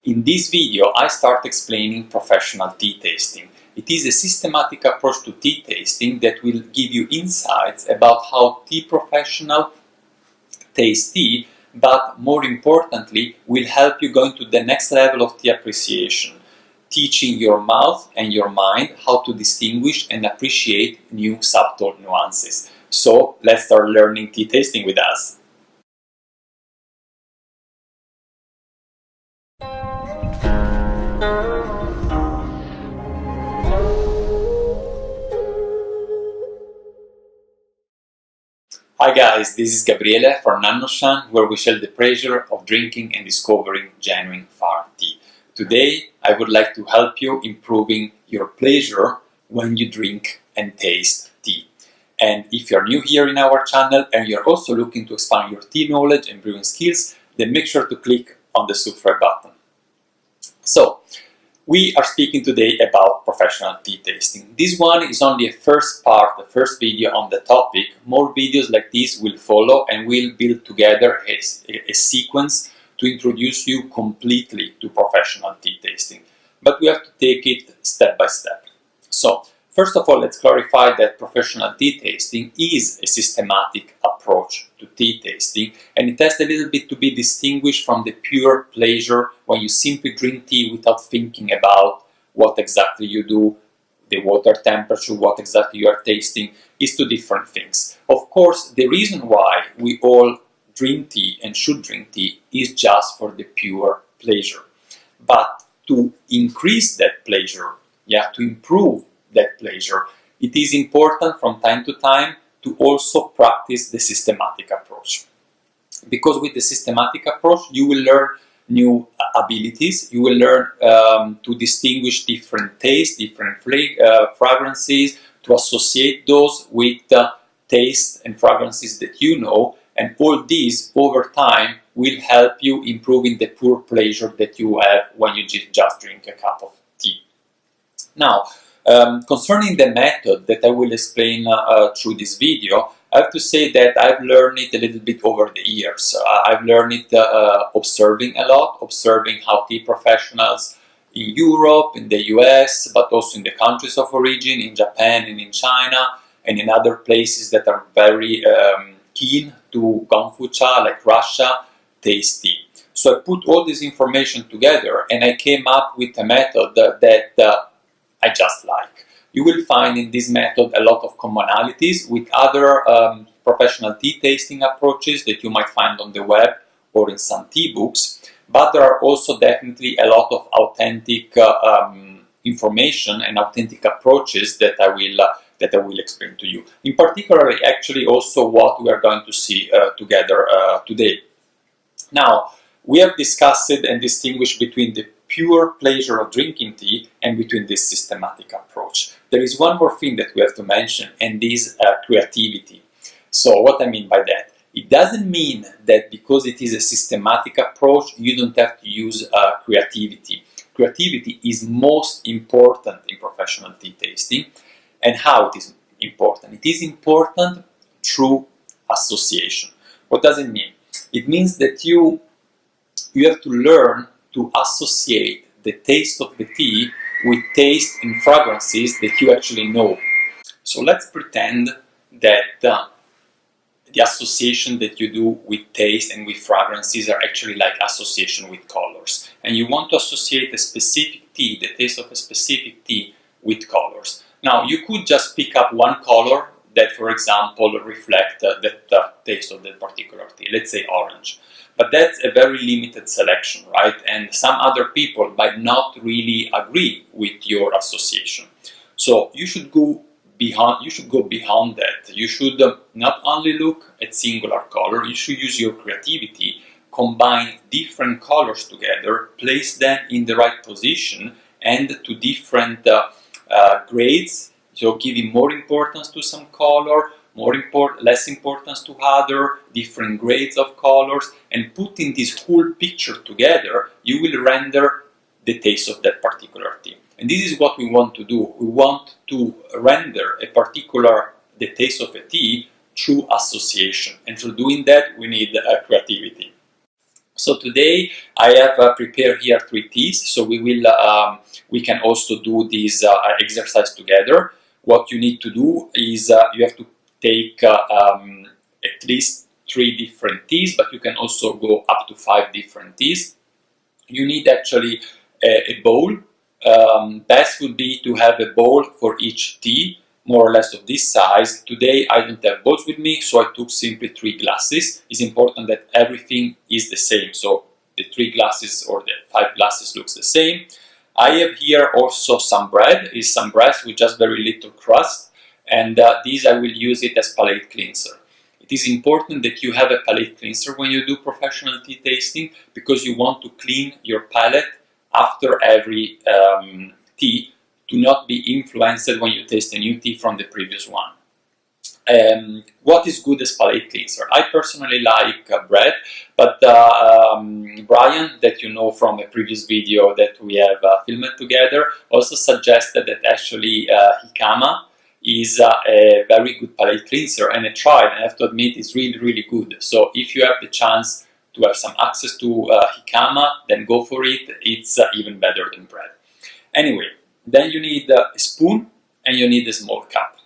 In this video, I start explaining professional tea tasting. It is a systematic approach to tea tasting that will give you insights about how tea professionals taste tea, but more importantly, will help you going to the next level of tea appreciation, teaching your mouth and your mind how to distinguish and appreciate new subtle nuances. So let's start learning tea tasting with us. Hi guys, this is Gabriele from nannuoshan, where we share the pleasure of drinking and discovering genuine farm tea. Today, I would like to help you improving your pleasure when you drink and taste tea. And if you're new here in our channel and you're also looking to expand your tea knowledge and brewing skills, then make sure to click on the subscribe button. So, we are speaking today about professional tea tasting. This one is only a first part, the first video on the topic. More videos like this will follow and we'll build together a sequence to introduce you completely to professional tea tasting. But we have to take it step by step. So, first of all, let's clarify that professional tea tasting is a systematic approach to tea tasting, and it has a little bit to be distinguished from the pure pleasure when you simply drink tea without thinking about what exactly you do, the water temperature, what exactly you are tasting, is two different things. Of course, the reason why we all drink tea and should drink tea is just for the pure pleasure. But to increase that pleasure, to improve that pleasure, it is important from time to time to also practice the systematic approach. Because with the systematic approach, you will learn new abilities, you will learn to distinguish different tastes, different fragrances, to associate those with tastes and fragrances that you know, and all these over time will help you improving the pure pleasure that you have when you just drink a cup of tea. Now, concerning the method that I will explain through this video, I have to say that I've learned it a little bit over the years. I've learned it observing a lot, observing how tea professionals in Europe, in the US, but also in the countries of origin, in Japan and in China, and in other places that are very keen to Gongfu cha, like Russia, taste tea. So I put all this information together and I came up with a method that I just like. You will find in this method a lot of commonalities with other professional tea tasting approaches that you might find on the web or in some tea books, but there are also definitely a lot of authentic information and authentic approaches that I will explain to you. In particular, actually also what we are going to see together today. Now, we have discussed and distinguished between the pure pleasure of drinking tea and between this systematic approach. There is one more thing that we have to mention, and this is creativity. So what I mean by that? It doesn't mean that because it is a systematic approach, you don't have to use creativity. Creativity is most important in professional tea tasting. And how it is important? It is important through association. What does it mean? It means that you have to learn to associate the taste of the tea with taste and fragrances that you actually know. So let's pretend that the association that you do with taste and with fragrances are actually like association with colors. And you want to associate a specific tea, the taste of a specific tea, with colors. Now, you could just pick up one color that, for example, reflect the taste of that particular tea, let's say orange. But that's a very limited selection, right? And some other people might not really agree with your association. So you should go beyond that. You should not only look at singular color, you should use your creativity, combine different colors together, place them in the right position and to different grades, so giving more importance to some color, less importance to other, different grades of colors, and putting this whole picture together, you will render the taste of that particular tea. And this is what we want to do. We want to render the taste of a tea through association. And through doing that, we need creativity. So today I have prepared here 3 teas, so we can also do this exercise together. What you need to do is you have to take at least 3 different teas, but you can also go up to 5 different teas. You need actually a bowl. Best would be to have a bowl for each tea, more or less of this size. Today I don't have bowls with me, so I took simply 3 glasses. It's important that everything is the same, so the 3 glasses or the 5 glasses looks the same. I have here also some bread, is some bread with just very little crust, and this I will use it as palate cleanser. It is important that you have a palate cleanser when you do professional tea tasting, because you want to clean your palate after every tea, to not be influenced when you taste a new tea from the previous one. What is good as palate cleanser? I personally like bread, but Brian, that you know from a previous video that we have filmed together, also suggested that actually jicama is a very good palate cleanser, and I tried, and I have to admit it's really good. So if you have the chance to have some access to jicama, then go for it. It's even better than bread. Anyway, then you need a spoon and you need a small cup.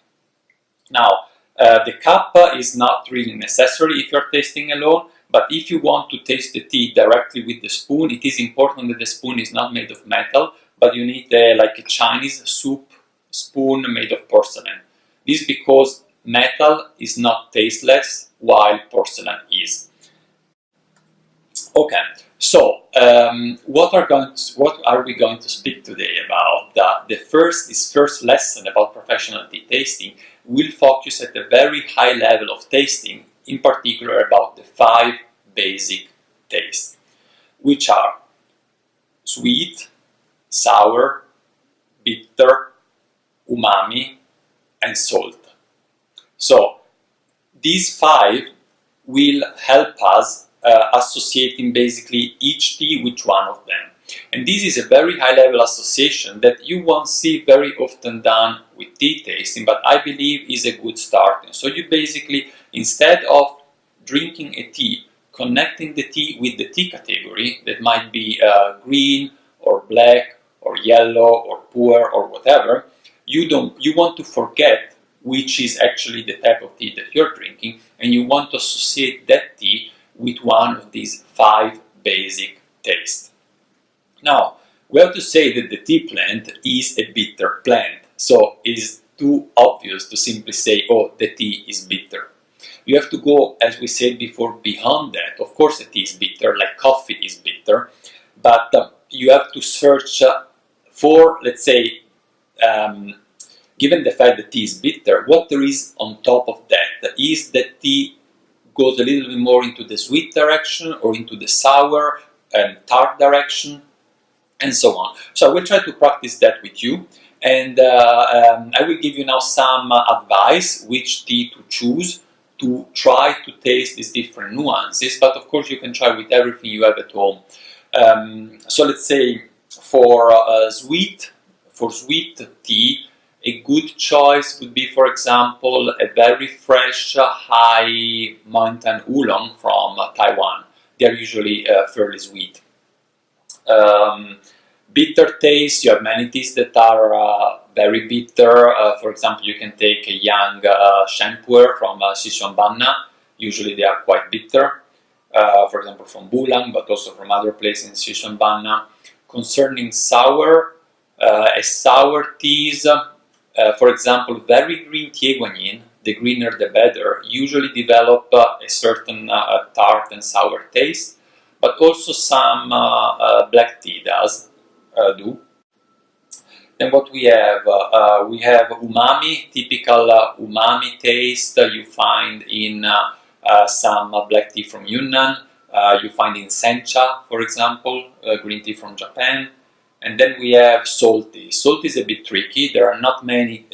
Now, the cup is not really necessary if you're tasting alone, but if you want to taste the tea directly with the spoon, it is important that the spoon is not made of metal, but you need like a Chinese soup spoon made of porcelain. This is because metal is not tasteless, while porcelain is. Okay, so what are we going to speak today about? This first lesson about professional tea tasting will focus at a very high level of tasting, in particular about the 5 basic tastes, which are sweet, sour, bitter, umami, and salt. So these 5 will help us associating basically each tea with one of them. And this is a very high level association that you won't see very often done with tea tasting, but I believe is a good start. And so you basically, instead of drinking a tea, connecting the tea with the tea category that might be green or black or yellow or puer or whatever, you want to forget which is actually the type of tea that you're drinking, and you want to associate that tea with one of these 5 basic tastes. Now, we have to say that the tea plant is a bitter plant, so it is too obvious to simply say, oh, the tea is bitter. You have to go, as we said before, beyond that. Of course, the tea is bitter, like coffee is bitter, but you have to search for, let's say, given the fact that tea is bitter, what there is on top of that. Is that tea goes a little bit more into the sweet direction or into the sour and tart direction, and so on. So I will try to practice that with you, and I will give you now some advice which tea to choose to try to taste these different nuances, but of course you can try with everything you have at home. So let's say for sweet tea, a good choice would be, for example, a very fresh, high mountain oolong from Taiwan. They are usually fairly sweet. Bitter taste, you have many teas that are very bitter. For example, you can take a young Shenpuer from Sichuanbanna. Usually they are quite bitter. For example, from Bulang, but also from other places in Sichuanbanna. Concerning sour, a sour teas, for example, very green Tieguanyin, the greener the better, usually develop a certain tart and sour taste, but also some black tea do. Then what we have umami, typical umami taste you find in some black tea from Yunnan, you find in sencha, for example, green tea from Japan. And then we have salty. Salty is a bit tricky. There are not many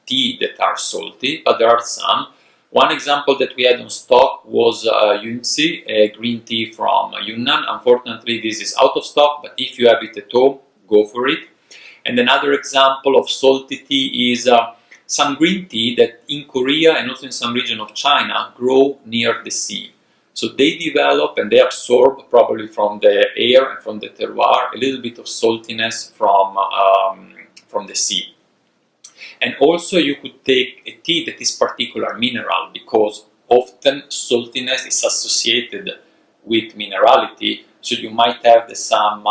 tea that are salty, but there are some. One example that we had on stock was Yunzi, a green tea from Yunnan. Unfortunately, this is out of stock, but if you have it at home, go for it. And another example of salty tea is some green tea that in Korea and also in some region of China grow near the sea. So they develop and they absorb probably from the air and from the terroir a little bit of saltiness from the sea. And also you could take a tea that is particular mineral, because often saltiness is associated with minerality. So you might have some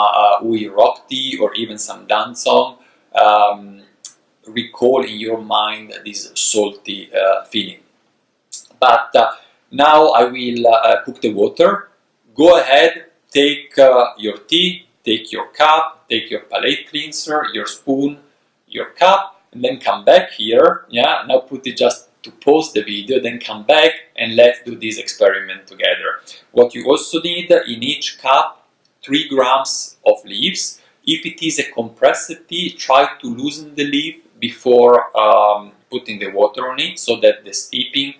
Ui rock tea or even some Dansong recall in your mind this salty feeling. But now I will cook the water. Go ahead, take your tea, take your cup, take your palate cleanser, your spoon, your cup, and then come back here. Yeah, now put it just to pause the video, then come back and let's do this experiment together. What you also need in each cup, 3 grams of leaves. If it is a compressed tea, try to loosen the leaf before putting the water on it, so that the steeping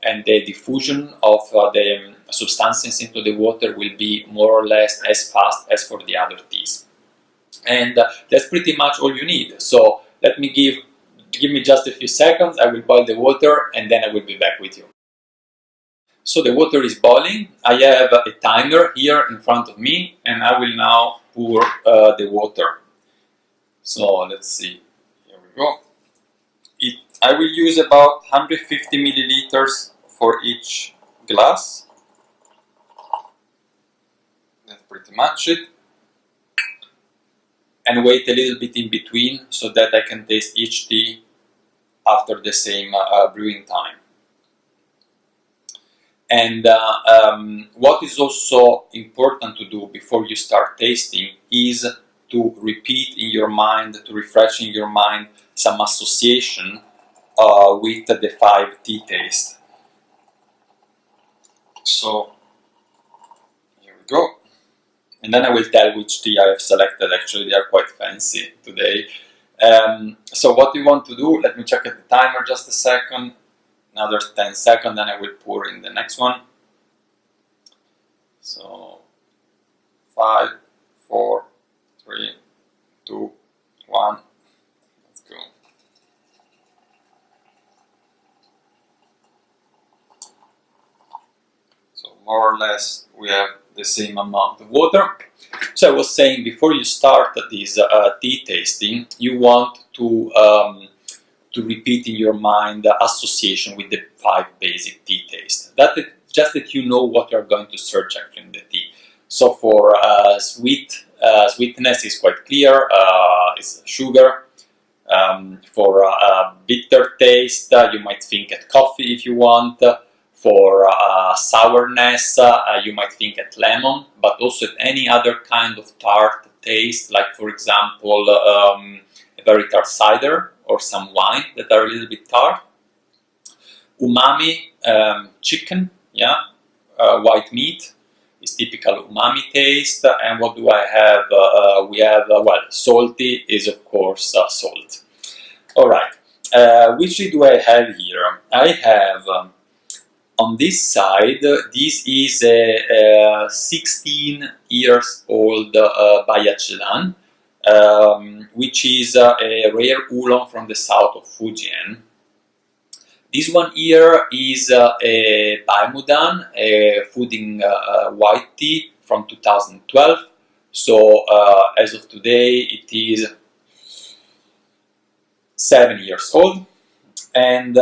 and the diffusion of the substances into the water will be more or less as fast as for the other teas. And that's pretty much all you need. So let me give me just a few seconds. I will boil the water and then I will be back with you. So the water is boiling. I have a timer here in front of me, and I will now pour the water. So let's see. Here we go. I will use about 150 milliliters for each glass. That's pretty much it. And wait a little bit in between so that I can taste each tea after the same brewing time. And what is also important to do before you start tasting is to repeat in your mind, to refresh in your mind some association with the 5 tea tastes. So here we go. And then I will tell which tea I have selected. Actually, they are quite fancy today. So what you want to do, let me check at the timer just a second. Another 10 seconds, then I will pour in the next one. So 5, 4, 3, 2, 1. Let's go. So more or less we have the same amount of water. So I was saying, before you start this tea tasting, you want to repeat in your mind the association with the 5 basic tea tastes. Just that you know what you're going to search actually in the tea. So for sweetness is quite clear, it's sugar. For bitter taste, you might think at coffee if you want. For sourness, you might think at lemon, but also at any other kind of tart taste, like for example a very tart cider or some wine that are a little bit tart. Umami, chicken, yeah, white meat is typical umami taste. And what do I have? We have, well, salty is of course salt. Alright, which do I have here? I have on this side, this is a 16 years old Bai Ya Qi Lan, which is a rare oolong from the south of Fujian. This one here is a Bai Mudan, a fooding white tea from 2012. So as of today, it is 7 years old. And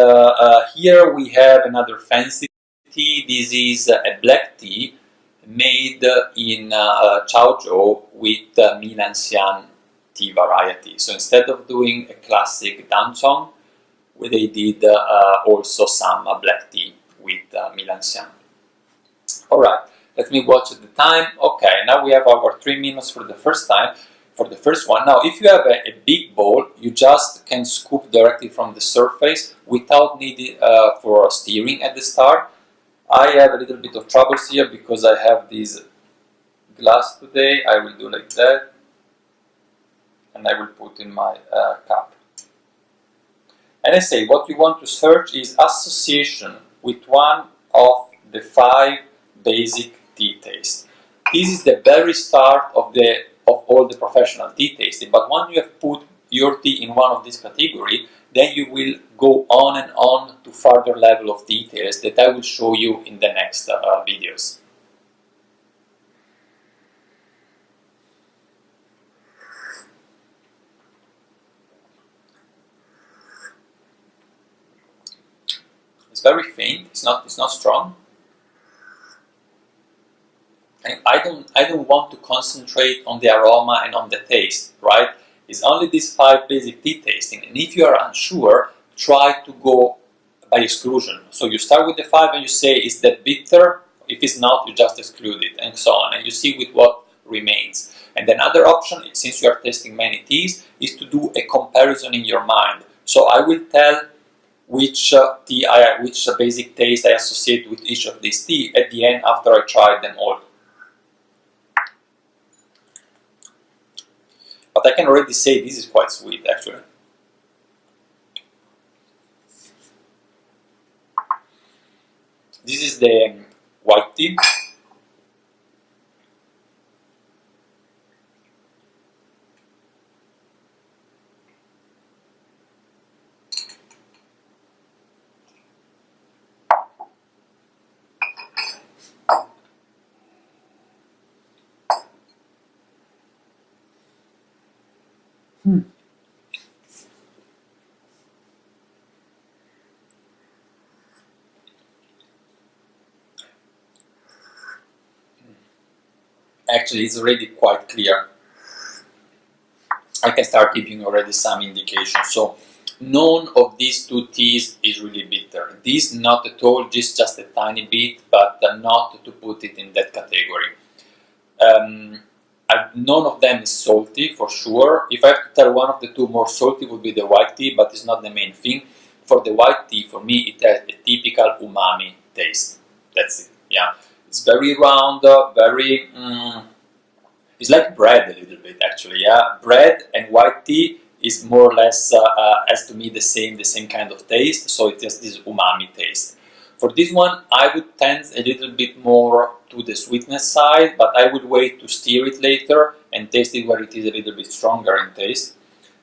here we have another fancy tea. This is a black tea made in Chaozhou with Milan Xiang tea variety. So instead of doing a classic Dansong, they did also some black tea with Milan Xiang. Alright, let me watch at the time. Okay, now we have our 3 minutes for the first time. For the first one. Now, if you have a big bowl, you just can scoop directly from the surface without needing for stirring at the start. I have a little bit of troubles here because I have this glass today. I will do like that, and I will put in my cup. And I say, what you want to search is association with one of the 5 basic tea tastes. This is the very start of all the professional tea tasting, but once you have put your tea in one of these categories, then you will go on and on to further level of details that I will show you in the next videos. It's very faint. It's not strong. And I don't want to concentrate on the aroma and on the taste, right? It's only these 5 basic tea tasting, and if you are unsure, try to go by exclusion. So you start with the 5 and you say, is that bitter? If it's not, you just exclude it, and so on, and you see with what remains. And another option, since you are tasting many teas, is to do a comparison in your mind. So I will tell which which basic taste I associate with each of these tea at the end after I tried them all. But I can already say this is quite sweet, actually. This is the white tea. Actually, it's already quite clear. I can start giving already some indication. So, none of these 2 teas is really bitter. This not at all, just a tiny bit, but not to put it in that category. None of them is salty, for sure. If I have to tell one of the 2 more salty, would be the white tea, but it's not the main thing. For the white tea, for me, it has a typical umami taste. That's it, yeah. It's very round, very... it's like bread a little bit, actually, yeah. Bread and white tea is more or less, as to me, the same kind of taste, so it has this umami taste. For this one, I would tend a little bit more to the sweetness side, but I would wait to stir it later and taste it where it is a little bit stronger in taste.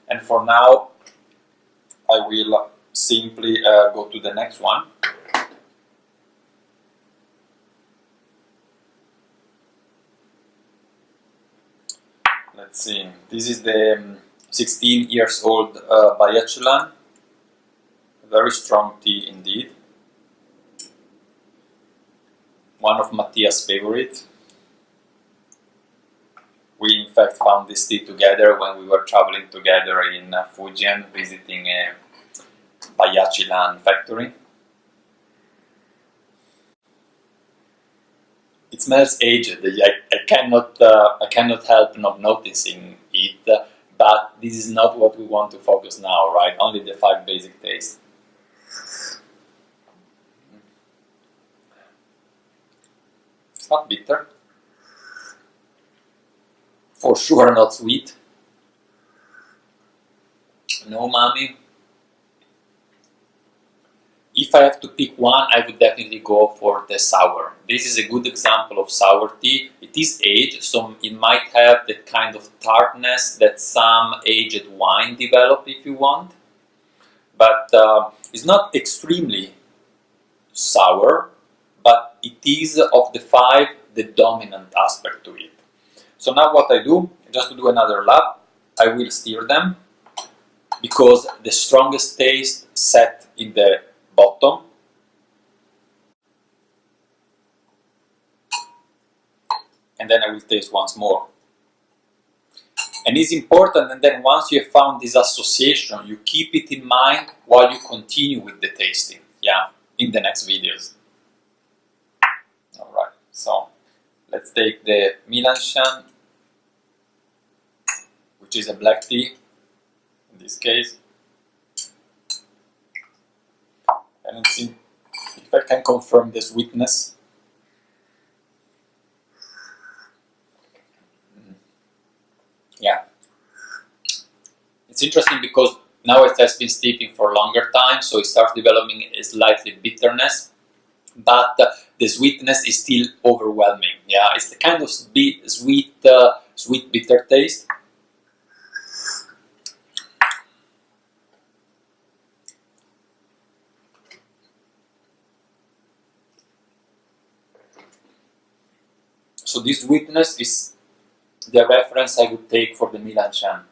And for now, I will simply go to the next one. Let's see, this is the 16 years old Bai Ya Qi Lan. Very strong tea indeed. One of Mattia's favorite. We in fact found this tea together when we were traveling together in Fujian, visiting a Bai Ya Qi Lan factory. It smells aged. I cannot help not noticing it, but this is not what we want to focus now, right? Only the 5 basic tastes. It's not bitter. For sure not sweet. No umami. If I have to pick one, I would definitely go for the sour. This is a good example of sour tea. It is aged, so it might have the kind of tartness that some aged wine develop if you want. But it's not extremely sour, but it is of the 5 the dominant aspect to it. So now what I do, just to do another lap, I will stir them because the strongest taste set in the bottom. And then I will taste once more. And it's important, and then once you have found this association, you keep it in mind while you continue with the tasting, yeah, in the next videos. Alright, so let's take the Milan Xiang, which is a black tea, in this case. And let's see if I can confirm the sweetness. Yeah. It's interesting because now it has been steeping for a longer time, so it starts developing a slightly bitterness, but the sweetness is still overwhelming. Yeah, it's the kind of sweet bitter taste. So this witness is the reference I would take for the Milan Xiang.